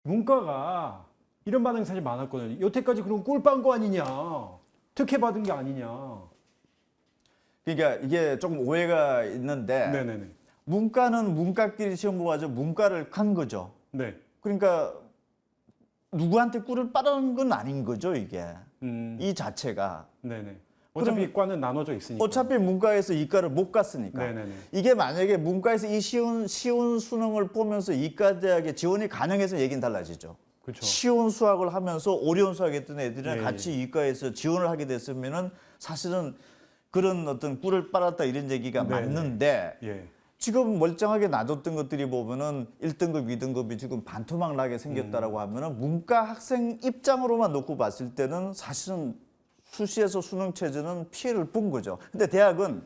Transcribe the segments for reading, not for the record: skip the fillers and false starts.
문과가 이런 반응이 사실 많았거든요. 여태까지 그럼 꿀빤 거 아니냐. 특혜 받은 게 아니냐. 그러니까 이게 조금 오해가 있는데 네네네. 문과는 문과끼리 시험 봐가지고 문과를 간 거죠. 네. 그러니까 누구한테 꿀을 빨은 건 아닌 거죠, 이게. 이 자체가. 네네. 어차피 과는 나눠져 있으니까. 어차피 문과에서 이과를 못 갔으니까. 네네네. 이게 만약에 문과에서 이 쉬운 수능을 보면서 이과 대학에 지원이 가능해서 얘기는 달라지죠. 그렇죠. 쉬운 수학을 하면서 어려운 수학했던 애들이랑 예, 같이 이과에서 지원을 하게 됐으면은 사실은 그런 어떤 꿀을 빨았다 이런 얘기가 네네. 맞는데 예. 지금 멀쩡하게 놔뒀던 것들이 보면은 1등급, 2등급이 지금 반토막 나게 생겼다라고 하면은 문과 학생 입장으로만 놓고 봤을 때는 사실은 수시에서 수능 체제는 피해를 본 거죠. 근데 대학은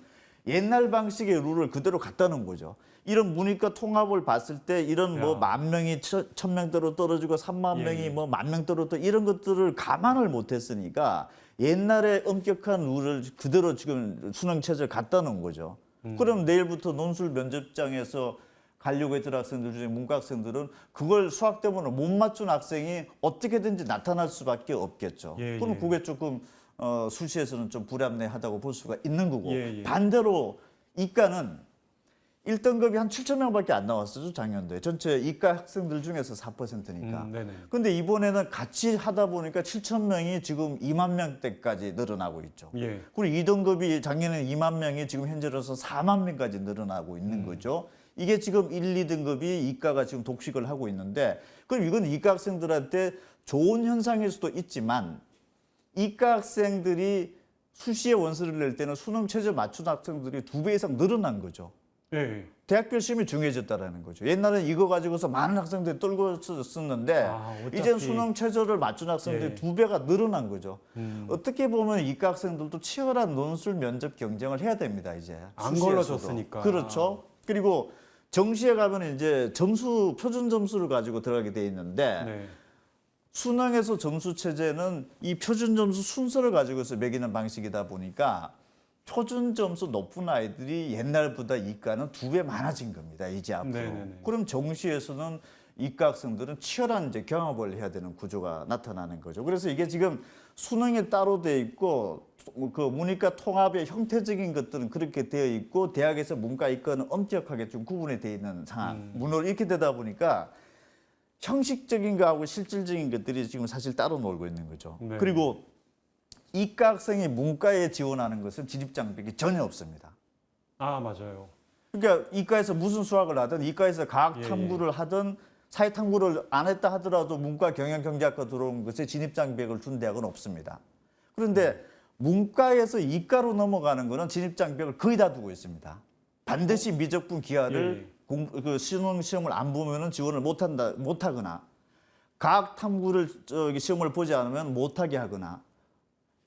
옛날 방식의 룰을 그대로 갖다 놓은 거죠. 이런 문이과 통합을 봤을 때 이런 뭐 10,000명이 1,000명대로 떨어지고 3만 예, 명이 예. 뭐 10,000명대로 또 이런 것들을 감안을 못 했으니까 옛날에 엄격한 룰을 그대로 지금 수능 체제를 갖다 놓은 거죠. 그럼 내일부터 논술 면접장에서 가려고 했던 학생들 중에 문과 학생들은 그걸 수학 때문에 못 맞춘 학생이 어떻게든지 나타날 수밖에 없겠죠. 예, 그럼 예. 그게 조금 수시에서는 좀 불합리하다고 볼 수가 있는 거고 예, 예. 반대로 이과는 1등급이 한 7,000명밖에 안 나왔어요, 작년도에. 전체 이과 학생들 중에서 4%니까. 네네. 근데 이번에는 같이 하다 보니까 7,000명이 지금 2만 명대까지 늘어나고 있죠. 예. 그리고 2등급이 작년에는 2만 명이 지금 현재로서 4만 명까지 늘어나고 있는 거죠. 이게 지금 1, 2등급이 이과가 지금 독식을 하고 있는데 그럼 이건 이과 학생들한테 좋은 현상일 수도 있지만 이과 학생들이 수시에 원서를 낼 때는 수능 체제 맞춘 학생들이 2배 이상 늘어난 거죠. 예. 대학교 시험이 중요해졌다라는 거죠. 옛날에는 이거 가지고서 많은 학생들이 떨고 썼는데 어차피. 이젠 수능 체제를 맞춘 학생들이 예. 2배가 늘어난 거죠. 어떻게 보면 이과 학생들도 치열한 논술 면접 경쟁을 해야 됩니다. 이제 안 수시에서도. 걸러졌으니까. 그렇죠. 그리고 정시에 가면 이제 점수 표준 점수를 가지고 들어가게 돼 있는데 네. 수능에서 점수 체제는 이 표준 점수 순서를 가지고서 매기는 방식이다 보니까 표준 점수 높은 아이들이 옛날보다 이과는 2배 많아진 겁니다. 이제 앞으로. 네네네. 그럼 정시에서는 이과 학생들은 치열한 이제 경합을 해야 되는 구조가 나타나는 거죠. 그래서 이게 지금 수능에 따로 돼 있고 그 문이과 통합의 형태적인 것들은 그렇게 되어 있고 대학에서 문과 이과는 엄격하게 좀 구분이 되어 있는 상황. 문으로 이렇게 되다 보니까 형식적인 거하고 실질적인 것들이 지금 사실 따로 놀고 있는 거죠. 네. 그리고 이과 학생이 문과에 지원하는 것은 진입 장벽이 전혀 없습니다. 맞아요. 그러니까 이과에서 무슨 수학을 하든 이과에서 과학 예, 탐구를 하든 사회 탐구를 안 했다 하더라도 문과 경영경제학과 들어온 것에 진입 장벽을 준 대학은 없습니다. 그런데 문과에서 이과로 넘어가는 거는 진입 장벽을 거의 다 두고 있습니다. 반드시 미적분 기하를 그 수능 시험을 안 보면은 지원을 못하거나 과학 탐구를 시험을 보지 않으면 못하게 하거나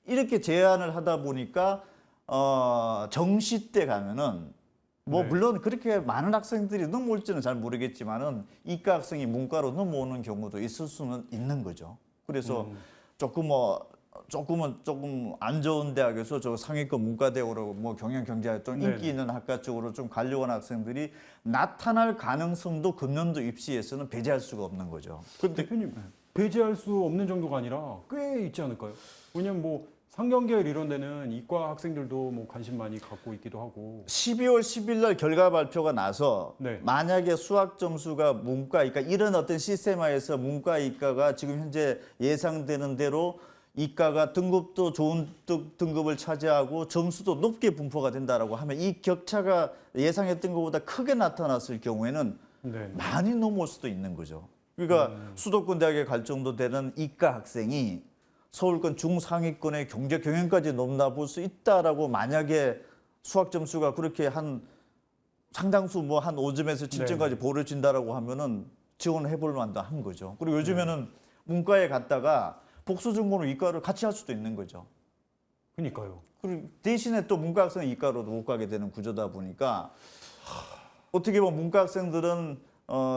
이렇게 제한을 하다 보니까 정시 때 가면은 뭐 네. 물론 그렇게 많은 학생들이 넘어올지는 잘 모르겠지만은 이과 학생이 문과로 넘어오는 경우도 있을 수는 있는 거죠. 그래서 조금은 조금 안 좋은 대학에서 저 상위권 문과대학으로 뭐 경영경제학 좀 인기 네네. 있는 학과 쪽으로 좀 가려고 하는 학생들이 나타날 가능성도 금년도 입시에서는 배제할 수가 없는 거죠. 근데 대표님 배제할 수 없는 정도가 아니라 꽤 있지 않을까요? 왜냐면 뭐 상경계열 이런 데는 이과 학생들도 뭐 관심 많이 갖고 있기도 하고. 12월 10일 날 결과 발표가 나서 네. 만약에 수학 점수가 문과, 이과 이런 어떤 시스템화에서 문과, 이과가 지금 현재 예상되는 대로 이과가 등급도 좋은 등급을 차지하고 점수도 높게 분포가 된다라고 하면 이 격차가 예상했던 것보다 크게 나타났을 경우에는 네. 많이 넘어올 수도 있는 거죠. 그러니까 수도권 대학에 갈 정도 되는 이과 학생이 서울권 중상위권의 경제 경영까지 넘나볼 수 있다라고 만약에 수학 점수가 그렇게 한 상당수 뭐 한 5점에서 7점까지 벌어진다라고 하면은 지원을 해볼 만도 한 거죠. 그리고 요즘에는 문과에 갔다가 복수 전공으로 이과를 같이 할 수도 있는 거죠. 그러니까요. 그리고 대신에 또 문과 학생은 이과로도 못 가게 되는 구조다 보니까 어떻게 보면 문과 학생들은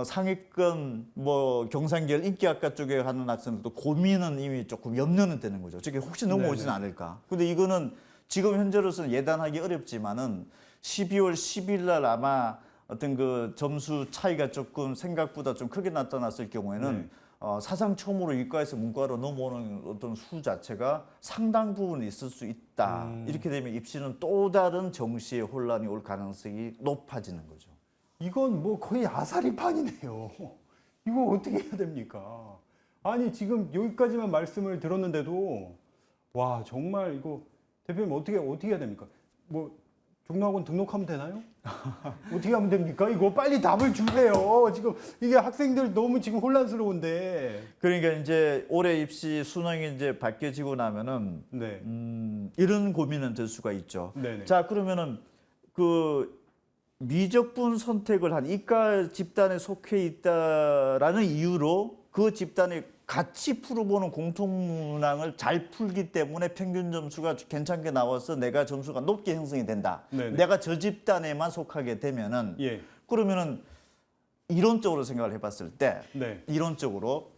상위권 뭐 경상계열 인기학과 쪽에 가는 학생들도 고민은 이미 조금 염려는 되는 거죠. 저게 혹시 넘어오진 않을까. 근데 이거는 지금 현재로서는 예단하기 어렵지만은 12월 10일 날 아마 어떤 그 점수 차이가 조금 생각보다 좀 크게 나타났을 경우에는 사상 처음으로 이과에서 문과로 넘어오는 어떤 수 자체가 상당 부분 있을 수 있다. 이렇게 되면 입시는 또 다른 정시의 혼란이 올 가능성이 높아지는 거죠. 이건 뭐 거의 아사리판이네요. 이거 어떻게 해야 됩니까? 아니 지금 여기까지만 말씀을 들었는데도 와 정말 이거 대표님 어떻게 해야 됩니까? 뭐 종로학원 등록하면 되나요? 어떻게 하면 됩니까? 이거 빨리 답을 주세요. 지금 이게 학생들 너무 지금 혼란스러운데. 그러니까 이제 올해 입시 수능이 이제 바뀌어지고 나면은 네. 이런 고민은 될 수가 있죠. 네네. 자, 그러면은 그 미적분 선택을 한 이과 집단에 속해 있다라는 이유로 그 집단이 같이 풀어보는 공통문항을 잘 풀기 때문에 평균 점수가 괜찮게 나와서 내가 점수가 높게 형성이 된다. 네네. 내가 저 집단에만 속하게 되면은 예. 그러면은 이론적으로 생각을 해봤을 때 네. 이론적으로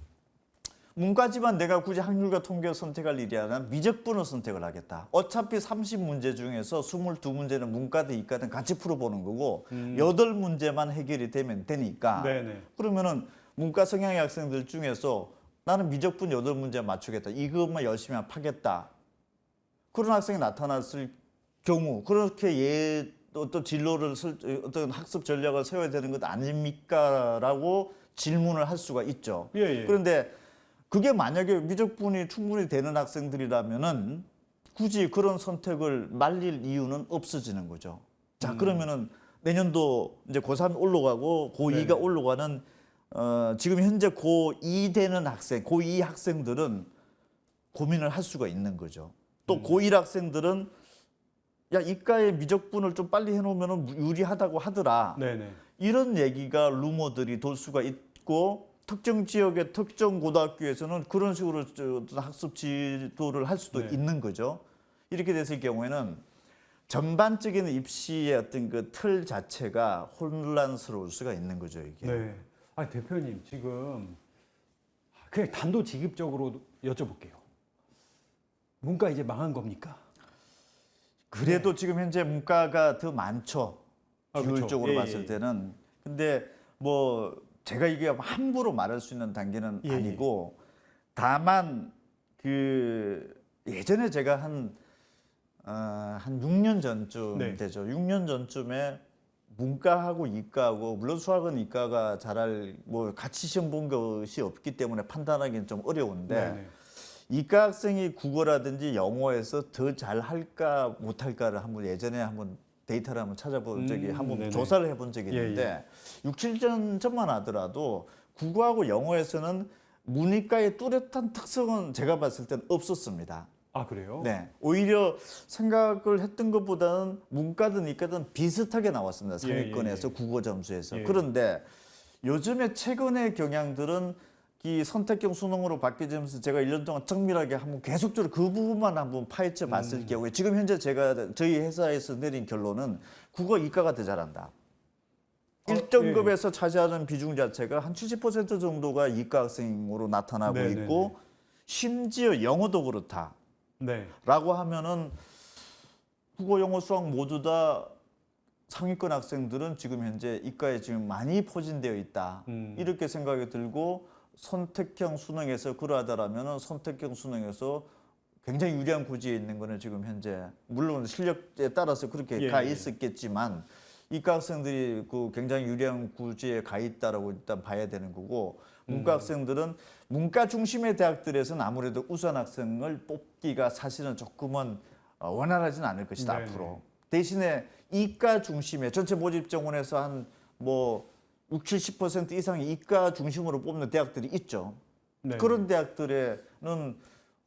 문과지만 내가 굳이 확률과 통계를 선택할 일이라면 미적분을 선택을 하겠다. 어차피 30문제 중에서 22문제는 문과든 이과든 같이 풀어보는 거고 8문제만 해결이 되면 되니까 네네. 그러면은 문과 성향의 학생들 중에서 나는 미적분 8문제 맞추겠다. 이것만 열심히 파겠다. 그런 학생이 나타났을 경우 그렇게 어떤 진로를 어떤 학습 전략을 세워야 되는 것 아닙니까? 라고 질문을 할 수가 있죠. 예. 그런데 그게 만약에 미적분이 충분히 되는 학생들이라면은 굳이 그런 선택을 말릴 이유는 없어지는 거죠. 자, 그러면은 내년도 이제 고3 올라가고 고2가 네네. 올라가는 지금 현재 고2 되는 학생, 고2 학생들은 고민을 할 수가 있는 거죠. 또 고1 학생들은 야, 이과의 미적분을 좀 빨리 해놓으면 유리하다고 하더라. 네네. 이런 얘기가 루머들이 돌 수가 있고 특정 지역의 특정 고등학교에서는 그런 식으로 어떤 학습 지도를 할 수도 네. 있는 거죠. 이렇게 됐을 경우에는 전반적인 입시의 어떤 그 틀 자체가 혼란스러울 수가 있는 거죠, 이게. 네. 아 대표님 지금 그냥 단도직입적으로 여쭤볼게요. 문과 이제 망한 겁니까? 그래도 지금 현재 문과가 더 많죠. 그렇죠. 비율적으로 예, 봤을 예. 때는. 근데 뭐 제가 이게 함부로 말할 수 있는 단계는 예, 아니고 다만 그 예전에 제가 한 6년 전쯤 네. 되죠. 6년 전쯤에 문과하고 이과하고 물론 수학은 이과가 잘할 뭐 같이 시험 본 것이 없기 때문에 판단하기는 좀 어려운데 네네. 이과 학생이 국어라든지 영어에서 더 잘할까 못할까를 한번 예전에 한번 데이터를 한번 찾아본 적이 한번 네네. 조사를 해본 적이 예, 있는데 6, 7년 전만 하더라도 국어하고 영어에서는 문이과의 뚜렷한 특성은 제가 봤을 땐 없었습니다. 아 그래요? 네, 오히려 생각을 했던 것보다는 문과든 이과든 비슷하게 나왔습니다. 상위권에서 국어 점수에서. 예. 그런데 요즘에 최근의 경향들은 이 선택형 수능으로 바뀌면서 제가 1년 동안 정밀하게 한번 계속적으로 그 부분만 한번 파헤쳐 봤을 경우에 지금 현재 제가 저희 회사에서 내린 결론은 국어 이과가 더 잘한다. 1등급에서 차지하는 비중 자체가 한 70% 정도가 이과 학생으로 나타나고 네네네. 있고 심지어 영어도 그렇다. 네. 라고 하면은 국어, 영어, 수학 모두 다 상위권 학생들은 지금 현재 이과에 지금 많이 포진되어 있다. 이렇게 생각이 들고 선택형 수능에서 그러하다라면은 선택형 수능에서 굉장히 유리한 구지에 있는 거는 지금 현재 물론 실력에 따라서 그렇게 예, 가 예. 있었겠지만 이과 학생들이 그 굉장히 유리한 구지에 가 있다라고 일단 봐야 되는 거고 문과 학생들은 문과 중심의 대학들에서는 아무래도 우수한 학생을 뽑기가 사실은 조금은 원활하지는 않을 것이다 네네. 앞으로. 대신에 이과 중심의 전체 모집 정원에서 한 뭐 60, 70% 이상의 이과 중심으로 뽑는 대학들이 있죠. 네. 그런 대학들에는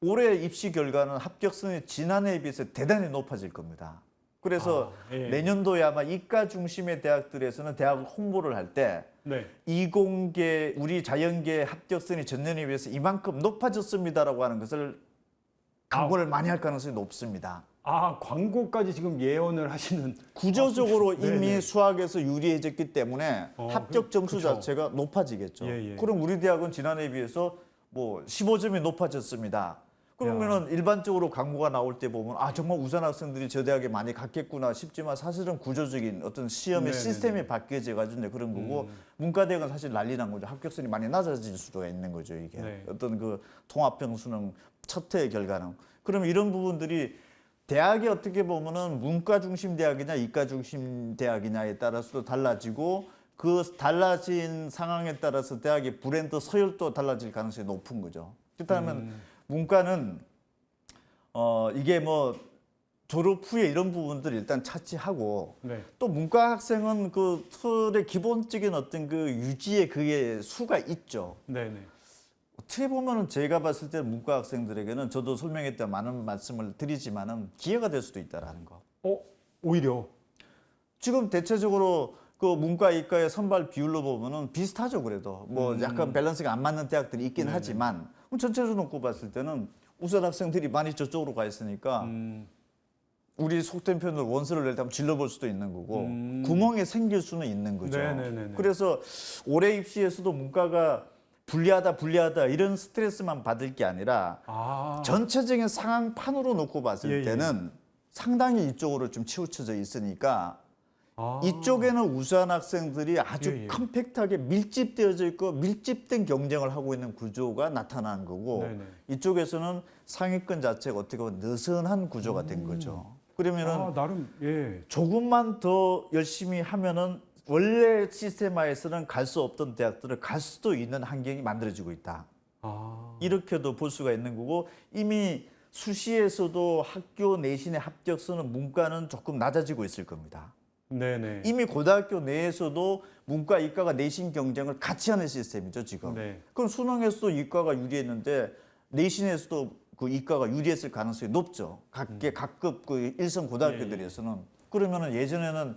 올해 입시 결과는 합격선이 지난해에 비해서 대단히 높아질 겁니다. 그래서 예. 내년도에 아마 이과 중심의 대학들에서는 대학 홍보를 할 때 네. 이공계 우리 자연계 합격선이 전년에 비해서 이만큼 높아졌습니다라고 하는 것을 광고를 많이 할 가능성이 높습니다. 아 광고까지 지금 예언을 하시는. 구조적으로 네네. 이미 수학에서 유리해졌기 때문에 합격 점수 그쵸. 자체가 높아지겠죠. 예, 예. 그럼 우리 대학은 지난해에 비해서 뭐 15점이 높아졌습니다. 그러면은 일반적으로 광고가 나올 때 보면 아 정말 우수한 학생들이 저 대학에 많이 갔겠구나 싶지만 사실은 구조적인 어떤 시험의 네네네. 시스템이 바뀌어져 가지고 그런 거고 문과대학은 사실 난리 난 거죠. 합격선이 많이 낮아질 수가 있는 거죠. 이게 네. 어떤 그 통합형 수능 첫해 결과는 그러면 이런 부분들이 대학이 어떻게 보면은 문과 중심 대학이냐 이과 중심 대학이냐에 따라서도 달라지고 그 달라진 상황에 따라서 대학의 브랜드 서열도 달라질 가능성이 높은 거죠. 그렇다면 문과는 이게 뭐 졸업 후에 이런 부분들을 일단 차치하고 네. 또 문과 학생은 그 틀의 기본적인 어떤 그 유지의 그게 수가 있죠. 네네. 어떻게 보면은 제가 봤을 때 문과 학생들에게는 저도 설명회 때 많은 말씀을 드리지만은 기회가 될 수도 있다라는 거. 오히려. 지금 대체적으로 그 문과 이과의 선발 비율로 보면은 비슷하죠. 그래도 뭐 약간 밸런스가 안 맞는 대학들이 있긴 네네. 하지만 전체적으로 놓고 봤을 때는 우선 학생들이 많이 저쪽으로 가 있으니까 우리 속된 표현으로 원수를 낼 때 한번 질러볼 수도 있는 거고 구멍이 생길 수는 있는 거죠. 네네네네. 그래서 올해 입시에서도 문과가 불리하다 이런 스트레스만 받을 게 아니라 전체적인 상황판으로 놓고 봤을 예, 예. 때는 상당히 이쪽으로 좀 치우쳐져 있으니까 아. 이쪽에는 우수한 학생들이 아주 예, 예. 컴팩트하게 밀집되어져 있고 밀집된 경쟁을 하고 있는 구조가 나타난 거고 네네. 이쪽에서는 상위권 자체가 어떻게 보면 느슨한 구조가 된 거죠. 그러면은 나름 예. 조금만 더 열심히 하면은 원래 시스템화에서는 갈 수 없던 대학들을 갈 수도 있는 환경이 만들어지고 있다. 이렇게도 볼 수가 있는 거고 이미 수시에서도 학교 내신의 합격수는 문과는 조금 낮아지고 있을 겁니다. 네네. 이미 고등학교 내에서도 문과, 이과가 내신 경쟁을 같이 하는 시스템이죠, 지금. 네. 그럼 수능에서도 이과가 유리했는데 내신에서도 그 이과가 유리했을 가능성이 높죠. 각급 그 일선 고등학교들에서는. 그러면은 예전에는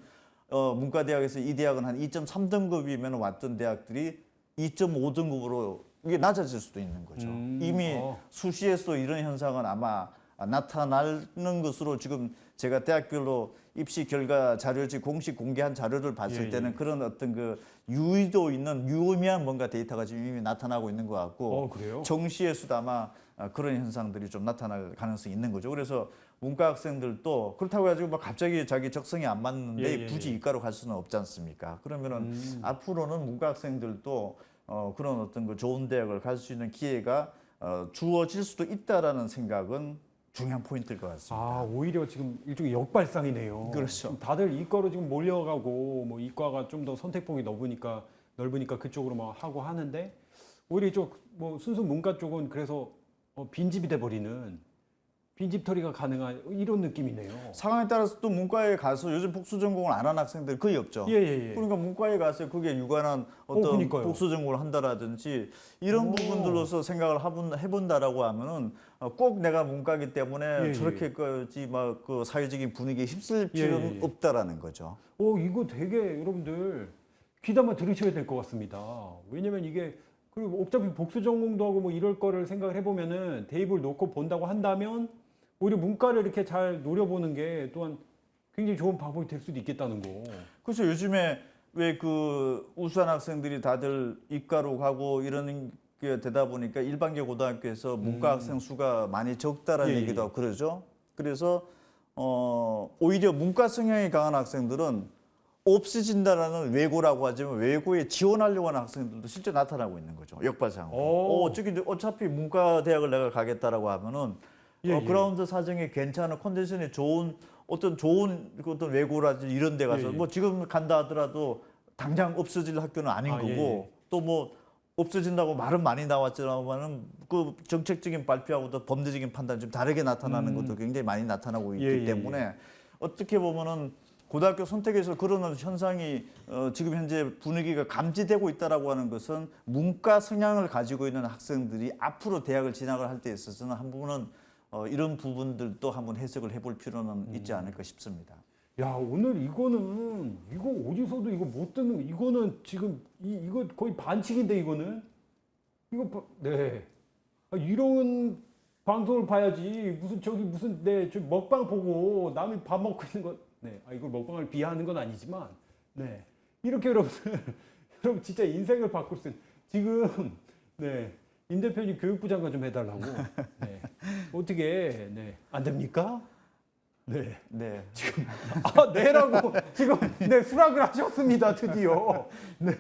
문과대학에서 이 대학은 한 2.3등급이면 왔던 대학들이 2.5등급으로 이게 낮아질 수도 있는 거죠. 이미 수시에서 이런 현상은 아마 나타나는 것으로 지금 제가 대학별로 입시 결과 자료지 공식 공개한 자료를 봤을 예, 때는 예. 그런 어떤 그 유의도 있는 유의미한 뭔가 데이터가 지금 이미 나타나고 있는 것 같고 그래요? 정시에서도 아마 그런 현상들이 좀 나타날 가능성이 있는 거죠. 그래서 문과 학생들도 그렇다고 해가지고 막 갑자기 자기 적성이 안 맞는데 예, 예, 굳이 예. 이과로 갈 수는 없지 않습니까? 그러면은 앞으로는 문과 학생들도 그런 어떤 그 좋은 대학을 갈 수 있는 기회가 주어질 수도 있다라는 생각은 중요한 포인트일 것 같습니다. 오히려 지금 일종의 역발상이네요. 그렇죠. 지금 다들 이과로 지금 몰려가고 뭐 이과가 좀 더 선택폭이 넓으니까 그쪽으로 뭐 하고 하는데 오히려 이쪽 뭐 순수 문과 쪽은 그래서 빈집이 돼 버리는 빈집털이가 가능한 이런 느낌이네요. 상황에 따라서 또 문과에 가서 요즘 복수 전공을 안 하는 학생들 거의 없죠. 예. 그러니까 문과에 가서 그게 유관한 어떤 그러니까요. 복수 전공을 한다라든지 이런 부분들로서 생각을 해본다라고 하면은 꼭 내가 문과기 때문에 예, 저렇게까지 막 그 사회적인 분위기에 휩쓸 필요는 예. 없다라는 거죠. 이거 되게 여러분들 귀담아 들으셔야 될 것 같습니다. 왜냐면 이게 그리고 어차피 복수 전공도 하고 뭐 이럴 거를 생각을 해보면은 대입을 놓고 본다고 한다면 오히려 문과를 이렇게 잘 노려보는 게 또한 굉장히 좋은 방법이 될 수도 있겠다는 거. 그래서 요즘에 왜 그 우수한 학생들이 다들 이과로 가고 이런 게 되다 보니까 일반계 고등학교에서 문과 학생 수가 많이 적다라는 예, 예. 얘기도 하고 그러죠. 그래서 오히려 문과 성향이 강한 학생들은 없어진다라는 외고라고 하지만 외고에 지원하려고 하는 학생들도 실제 나타나고 있는 거죠. 역발상으로. 저기 어차피 문과 대학을 내가 가겠다라고 하면은 그라운드 사정이 괜찮은 컨디션이 좋은 어떤 외고라든지 이런 데 가서 뭐 지금 간다 하더라도 당장 없어질 학교는 아닌 거고 또 뭐 없어진다고 말은 많이 나왔지만은 그 정책적인 발표하고도 범죄적인 판단이 좀 다르게 나타나는 것도 굉장히 많이 나타나고 있기 때문에 어떻게 보면은 고등학교 선택에서 그런 현상이 지금 현재 분위기가 감지되고 있다라고 하는 것은 문과 성향을 가지고 있는 학생들이 앞으로 대학을 진학을 할 때 있어서는 한 부분은 이런 부분들도 한번 해석을 해볼 필요는 있지 않을까 싶습니다. 야, 오늘 이거 어디서도 이거 못 듣는 이거는 지금 이거 거의 반칙인데 이거는 네. 이런 방송을 봐야지 무슨 저 먹방 보고 남이 밥 먹고 있는 거 네. 이걸 먹방을 비하하는 건 아니지만 네. 이렇게 여러분들 여러분 진짜 인생을 바꿀 수 있는 지금 네. 임 대표님 교육부 장관 좀 해달라고 네. 어떻게 네. 안 됩니까? 네. 네. 아, 네라고 지금 네, 수락을 하셨습니다. 드디어. 네.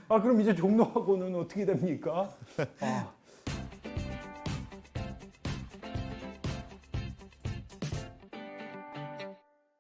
아, 그럼 이제 종로하고는 어떻게 됩니까? 아,